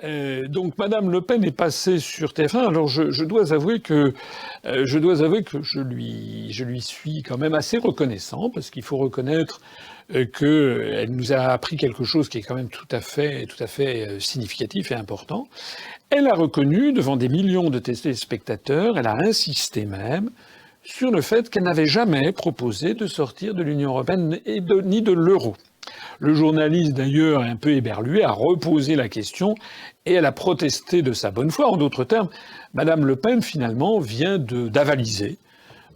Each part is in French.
Donc Madame Le Pen est passée sur TF1. Alors je dois avouer que je lui suis quand même assez reconnaissant, parce qu'il faut reconnaître qu'elle nous a appris quelque chose qui est quand même tout à fait significatif et important. Elle a reconnu devant des millions de téléspectateurs, elle a insisté même sur le fait qu'elle n'avait jamais proposé de sortir de l'Union européenne ni de l'euro. Le journaliste, d'ailleurs, un peu éberlué, a reposé la question et elle a protesté de sa bonne foi. En d'autres termes, Madame Le Pen, finalement, vient d'avaliser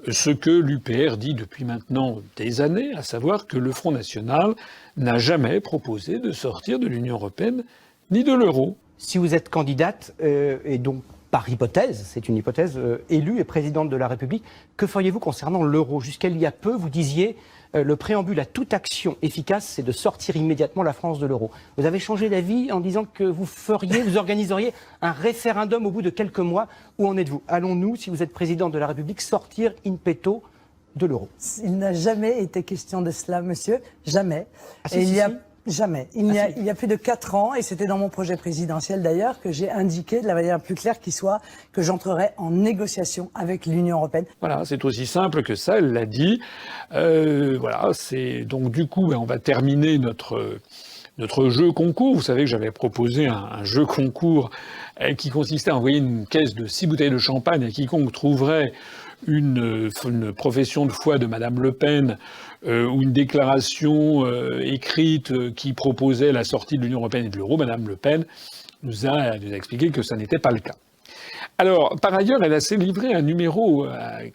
ce que l'UPR dit depuis maintenant des années, à savoir que le Front National n'a jamais proposé de sortir de l'Union européenne ni de l'euro. Si vous êtes candidate, et donc par hypothèse, c'est une hypothèse, élue et présidente de la République, que feriez-vous concernant l'euro? Jusqu'à il y a peu, vous disiez le préambule à toute action efficace, c'est de sortir immédiatement la France de l'euro. Vous avez changé d'avis en disant que vous organiseriez un référendum au bout de quelques mois. Où en êtes-vous? Allons-nous, si vous êtes président de la République, sortir in petto de l'euro? Il n'a jamais été question de cela, monsieur. Jamais. Ah, si. Jamais. Il y a plus de 4 ans, et c'était dans mon projet présidentiel d'ailleurs, que j'ai indiqué de la manière la plus claire qui soit que j'entrerai en négociation avec l'Union européenne. Voilà, c'est aussi simple que ça, elle l'a dit. Voilà, c'est donc du coup, on va terminer notre jeu concours. Vous savez que j'avais proposé un jeu concours qui consistait à envoyer une caisse de 6 bouteilles de champagne à quiconque trouverait une profession de foi de Madame Le Pen ou une déclaration écrite qui proposait la sortie de l'Union européenne et de l'euro. Madame Le Pen nous a expliqué que ça n'était pas le cas. Alors, par ailleurs, elle a livré un numéro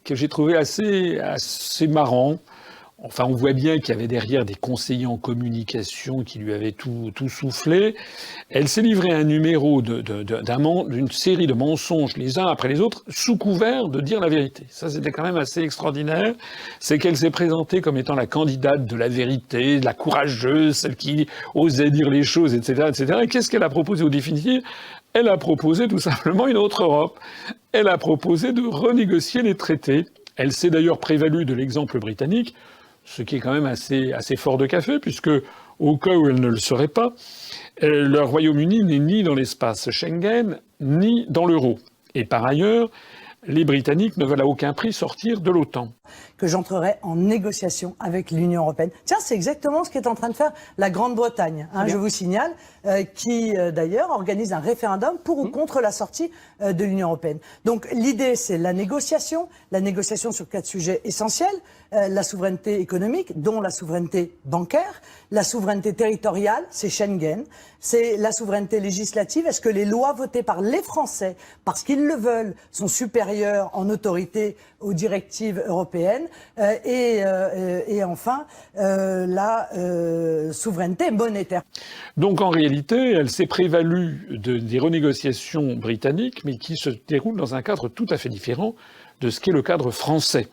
que j'ai trouvé assez marrant. Enfin, on voit bien qu'il y avait derrière des conseillers en communication qui lui avaient tout soufflé. Elle s'est livrée un numéro d'une série de mensonges les uns après les autres, sous couvert de dire la vérité. Ça, c'était quand même assez extraordinaire. C'est qu'elle s'est présentée comme étant la candidate de la vérité, de la courageuse, celle qui osait dire les choses, etc., etc. Et qu'est-ce qu'elle a proposé au définitif? Elle a proposé tout simplement une autre Europe. Elle a proposé de renégocier les traités. Elle s'est d'ailleurs prévalue de l'exemple britannique, ce qui est quand même assez fort de café, puisque, au cas où elle ne le serait pas, le Royaume-Uni n'est ni dans l'espace Schengen, ni dans l'euro. Et par ailleurs, les Britanniques ne veulent à aucun prix sortir de l'OTAN. Que j'entrerai en négociation avec l'Union européenne. Tiens, c'est exactement ce qu'est en train de faire la Grande-Bretagne, je vous signale, qui d'ailleurs organise un référendum pour ou contre la sortie de l'Union européenne. Donc l'idée, c'est la négociation sur 4 sujets essentiels, la souveraineté économique, dont la souveraineté bancaire, la souveraineté territoriale, c'est Schengen, c'est la souveraineté législative, est-ce que les lois votées par les Français, parce qu'ils le veulent, sont supérieures en autorité aux directives européennes, et enfin la souveraineté monétaire. Donc en réalité, elle s'est prévalue des renégociations britanniques, mais qui se déroulent dans un cadre tout à fait différent de ce qu'est le cadre français.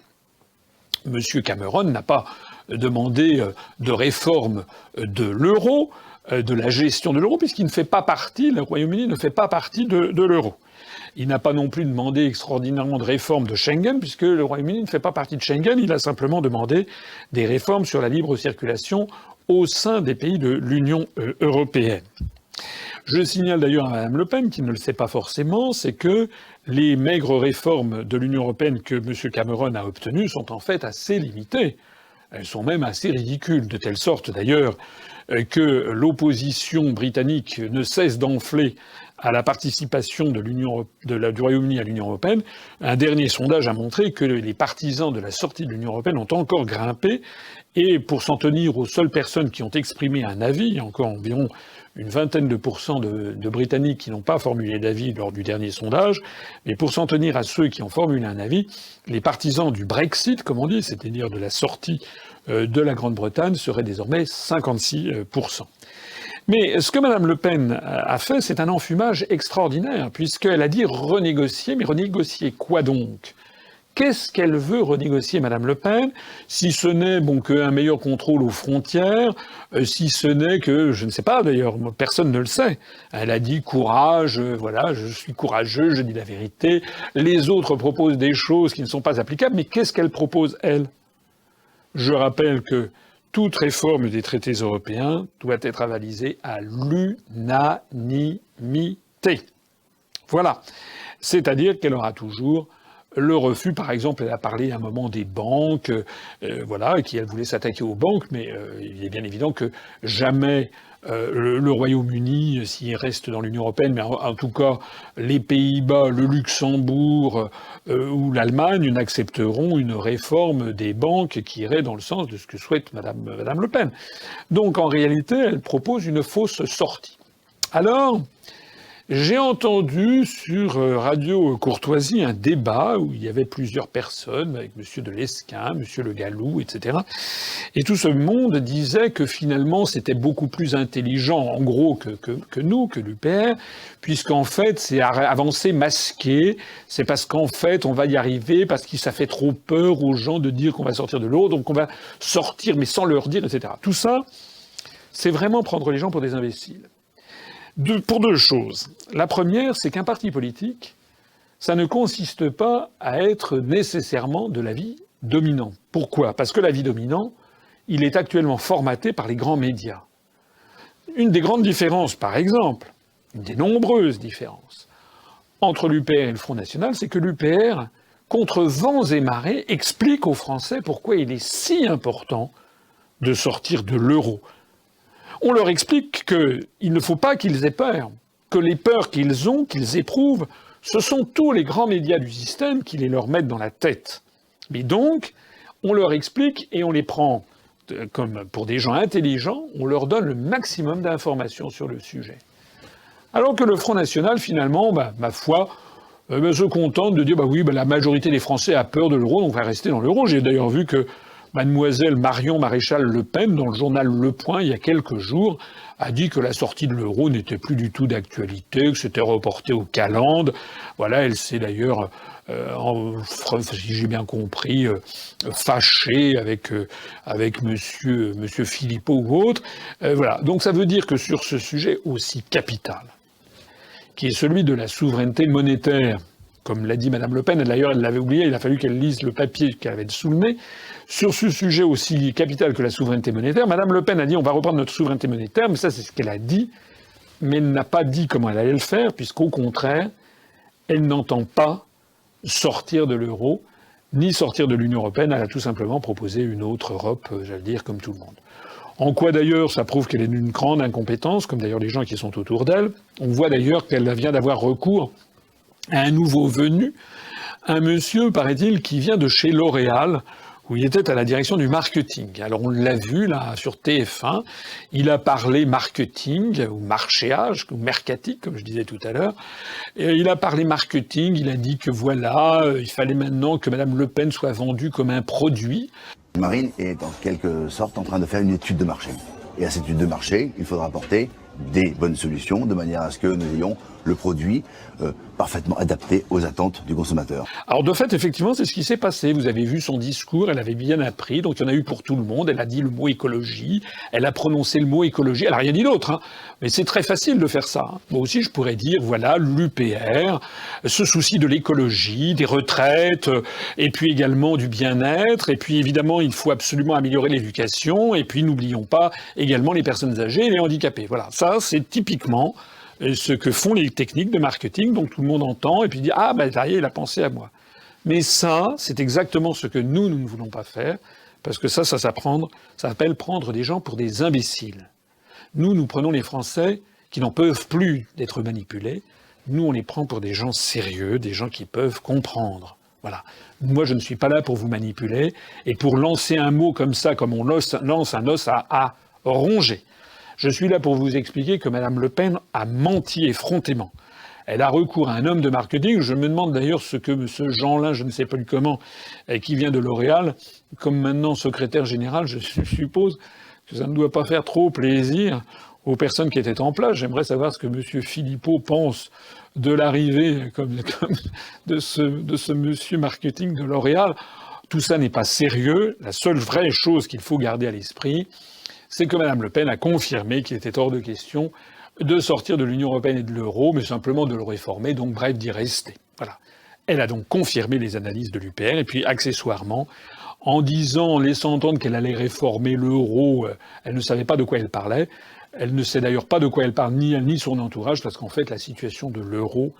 Monsieur Cameron n'a pas demandé de réforme de l'euro, de la gestion de l'euro, puisqu'il ne fait pas partie, le Royaume-Uni ne fait pas partie de l'euro. Il n'a pas non plus demandé extraordinairement de réforme de Schengen, puisque le Royaume-Uni ne fait pas partie de Schengen. Il a simplement demandé des réformes sur la libre circulation au sein des pays de l'Union européenne. Je signale d'ailleurs à Mme Le Pen, qui ne le sait pas forcément, c'est que les maigres réformes de l'Union européenne que M. Cameron a obtenues sont en fait assez limitées. Elles sont même assez ridicules, de telle sorte d'ailleurs que l'opposition britannique ne cesse d'enfler à la participation du Royaume-Uni à l'Union européenne. Un dernier sondage a montré que les partisans de la sortie de l'Union européenne ont encore grimpé, et pour s'en tenir aux seules personnes qui ont exprimé un avis, il y a encore environ une vingtaine de pourcents de Britanniques qui n'ont pas formulé d'avis lors du dernier sondage, mais pour s'en tenir à ceux qui ont formulé un avis, les partisans du Brexit, comme on dit, c'est-à-dire de la sortie de la Grande-Bretagne, seraient désormais 56%. Mais ce que Mme Le Pen a fait, c'est un enfumage extraordinaire, puisqu'elle a dit renégocier, mais renégocier quoi donc? Qu'est-ce qu'elle veut renégocier, Mme Le Pen, si ce n'est qu'un meilleur contrôle aux frontières, si ce n'est que, je ne sais pas d'ailleurs, personne ne le sait. Elle a dit courage, voilà, je suis courageux, je dis la vérité. Les autres proposent des choses qui ne sont pas applicables, mais qu'est-ce qu'elle propose, elle? Je rappelle que toute réforme des traités européens doit être avalisée à l'unanimité. Voilà. C'est-à-dire qu'elle aura toujours le refus. Par exemple, elle a parlé à un moment des banques, voilà, et qu'elle voulait s'attaquer aux banques, mais il est bien évident que jamais le Royaume-Uni, s'il reste dans l'Union européenne, mais en tout cas les Pays-Bas, le Luxembourg ou l'Allemagne n'accepteront une réforme des banques qui irait dans le sens de ce que souhaite Madame Le Pen. Donc en réalité, elle propose une fausse sortie. Alors, j'ai entendu sur Radio Courtoisie un débat où il y avait plusieurs personnes, avec M. de Lesquen, M. Le Gallou, etc. Et tout ce monde disait que finalement c'était beaucoup plus intelligent, en gros, que nous, que l'UPR, puisqu'en fait c'est avancé masqué, c'est parce qu'en fait on va y arriver, parce que ça fait trop peur aux gens de dire qu'on va sortir de l'euro, donc on va sortir mais sans leur dire, etc. Tout ça, c'est vraiment prendre les gens pour des imbéciles. Pour deux choses. La première, c'est qu'un parti politique, ça ne consiste pas à être nécessairement de l'avis dominant. Pourquoi ? Parce que l'avis dominant, il est actuellement formaté par les grands médias. Une des grandes différences, par exemple, une des nombreuses différences, entre l'UPR et le Front National, c'est que l'UPR, contre vents et marées, explique aux Français pourquoi il est si important de sortir de l'euro. On leur explique qu'il ne faut pas qu'ils aient peur, que les peurs qu'ils ont, qu'ils éprouvent, ce sont tous les grands médias du système qui les leur mettent dans la tête. Mais donc, on leur explique et on les prend comme pour des gens intelligents, on leur donne le maximum d'informations sur le sujet. Alors que le Front National, finalement, ma foi, se contente de dire oui, la majorité des Français a peur de l'euro, donc on va rester dans l'euro. J'ai d'ailleurs vu que Mademoiselle Marion Maréchal Le Pen, dans le journal Le Point, il y a quelques jours, a dit que la sortie de l'euro n'était plus du tout d'actualité, que c'était reporté au calendes. Voilà, elle s'est d'ailleurs, si j'ai bien compris, fâchée avec monsieur Philippot ou autre. Voilà. Donc ça veut dire que sur ce sujet aussi capital, qui est celui de la souveraineté monétaire, comme l'a dit Madame Le Pen, et d'ailleurs elle l'avait oublié, il a fallu qu'elle lise le papier qu'elle avait sous le nez. Sur ce sujet aussi capital que la souveraineté monétaire, Madame Le Pen a dit on va reprendre notre souveraineté monétaire, mais ça c'est ce qu'elle a dit, mais elle n'a pas dit comment elle allait le faire, puisqu'au contraire, elle n'entend pas sortir de l'euro, ni sortir de l'Union européenne, elle a tout simplement proposé une autre Europe, j'allais dire, comme tout le monde. En quoi d'ailleurs ça prouve qu'elle est d'une grande incompétence, comme d'ailleurs les gens qui sont autour d'elle. On voit d'ailleurs qu'elle vient d'avoir recours à un nouveau venu, un monsieur, paraît-il, qui vient de chez L'Oréal, où il était à la direction du marketing. Alors on l'a vu là sur TF1, il a parlé marketing, ou marchéage, ou mercatique, comme je disais tout à l'heure. Et il a parlé marketing, il a dit que voilà, il fallait maintenant que Madame Le Pen soit vendue comme un produit. Marine est en quelque sorte en train de faire une étude de marché. Et à cette étude de marché, il faudra apporter des bonnes solutions de manière à ce que nous ayons le produit parfaitement adapté aux attentes du consommateur. Alors de fait, effectivement, c'est ce qui s'est passé. Vous avez vu son discours, elle avait bien appris, donc il y en a eu pour tout le monde. Elle a dit le mot écologie, elle a prononcé le mot écologie. Elle n'a rien dit d'autre, hein. Mais c'est très facile de faire ça. Moi aussi, je pourrais dire, voilà, l'UPR se soucie de l'écologie, des retraites, et puis également du bien-être, et puis évidemment, il faut absolument améliorer l'éducation, et puis n'oublions pas également les personnes âgées et les handicapés. Voilà, ça, c'est typiquement ce que font les techniques de marketing, donc tout le monde entend, et puis dit « Ah, ça y est, il a pensé à moi ». Mais ça, c'est exactement ce que nous ne voulons pas faire, parce que ça s'appelle prendre des gens pour des imbéciles. Nous prenons les Français qui n'en peuvent plus d'être manipulés, nous, on les prend pour des gens sérieux, des gens qui peuvent comprendre. Voilà. Moi, je ne suis pas là pour vous manipuler, et pour lancer un mot comme ça, comme on lance un os à ronger. Je suis là pour vous expliquer que Mme Le Pen a menti effrontément. Elle a recours à un homme de marketing. Je me demande d'ailleurs ce que M. Jeanlin, je ne sais plus comment, qui vient de L'Oréal, comme maintenant secrétaire général, je suppose que ça ne doit pas faire trop plaisir aux personnes qui étaient en place. J'aimerais savoir ce que M. Philippot pense de l'arrivée de ce monsieur marketing de L'Oréal. Tout ça n'est pas sérieux. La seule vraie chose qu'il faut garder à l'esprit, c'est que Mme Le Pen a confirmé qu'il était hors de question de sortir de l'Union européenne et de l'euro, mais simplement de le réformer, donc bref, d'y rester. Voilà. Elle a donc confirmé les analyses de l'UPR, et puis accessoirement, en disant, en laissant entendre qu'elle allait réformer l'euro. Elle ne savait pas de quoi elle parlait. Elle ne sait d'ailleurs pas de quoi elle parle, ni elle ni son entourage, parce qu'en fait, la situation de l'euro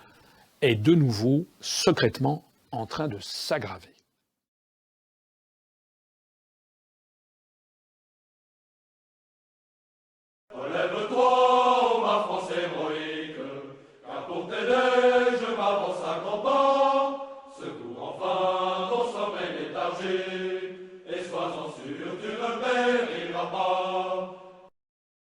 est de nouveau, secrètement, en train de s'aggraver. Relève-toi, ma France héroïque, car pour t'aider, je m'avance à grands pas. Secours enfin ton sommeil léthargique, et sois-en sûr, tu ne périras pas.